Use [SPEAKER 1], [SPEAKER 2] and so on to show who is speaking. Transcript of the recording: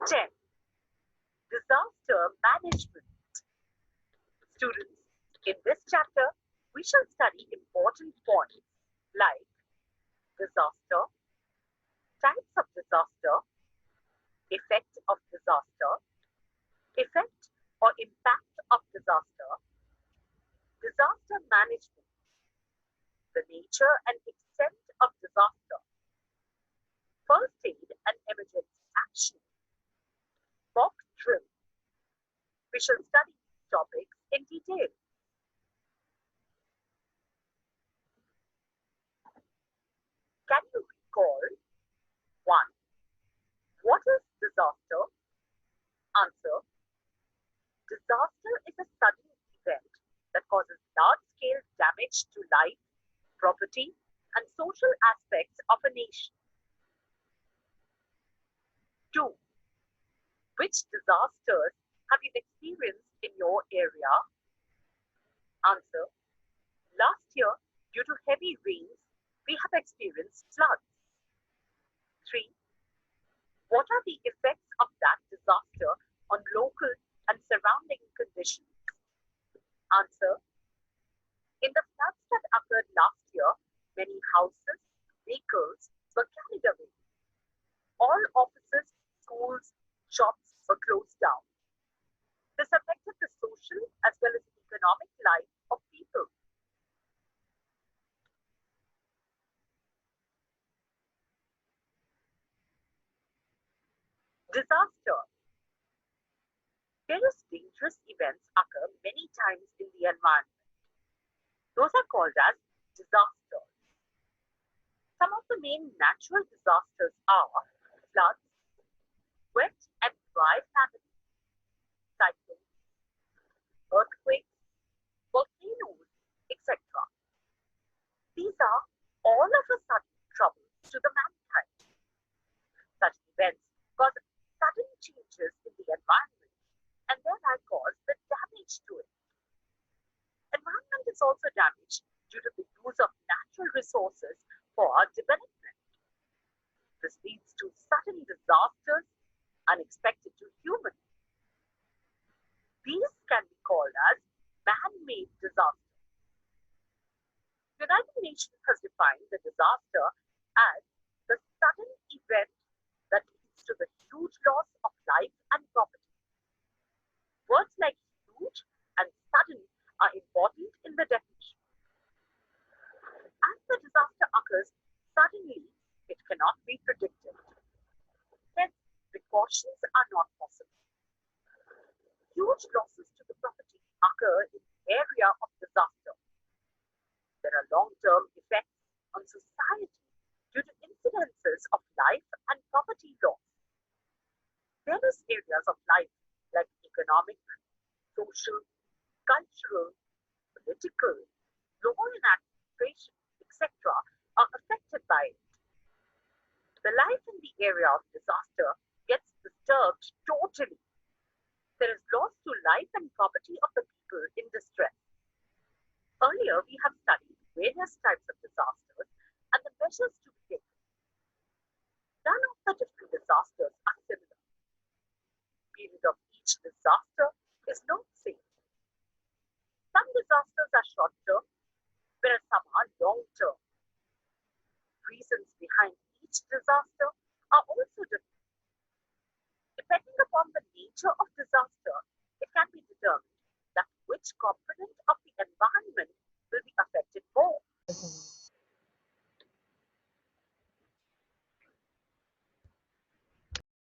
[SPEAKER 1] 10. Disaster management. Students, in this chapter, we shall study important points like disaster, types of disaster, effect of disaster, effect or impact of disaster, disaster management, the nature and extent of disaster, first aid and emergency action, mock drill. We shall study these topics in detail. Can you recall? 1. What is disaster? Answer. Disaster is a sudden event that causes large-scale damage to life, property, and social aspects of a nation. 2. Which disasters have you experienced in your area? Answer. Last year, due to heavy rains, we have experienced floods. 3. What are the effects of that disaster on local and surrounding conditions? Answer. In the floods that occurred last year, many houses, vehicles were carried away. All offices, schools, shops were closed down. This affected the social as well as economic life of people. Disaster. Various dangerous events occur many times in the environment. Those are called as disasters. Some of the main natural disasters are floods, wet and dry famines, cyclones, earthquakes, volcanoes, etc. These are all of a sudden troubles to the mankind. Such events cause sudden changes in the environment and thereby cause the damage to it. Environment is also damaged due to the use of natural resources for development. This leads to sudden disasters unexpected to humans. These can be called as man-made disasters. The United Nations has defined the disaster as the sudden event that leads to the huge loss of life and property. Words like huge and sudden are important in the definition. As the disaster occurs suddenly, it cannot be predicted. Hence, precautions are not possible. Huge losses to the property occur in the area of disaster. There are long-term effects on society due to incidences of life and property loss. Various areas of life like economic, social, cultural, political, law and administration, etc. are affected by it. The life in the area of disaster gets disturbed totally. There is loss to life and property of the people in distress. Earlier, we have studied various types of disasters and the measures to be taken. None of the different disasters are similar. The period of each disaster is not same. Some disasters are short-term, whereas some are long-term. Reasons behind each disaster are also different. Depending upon the nature of disaster, it can be determined that which component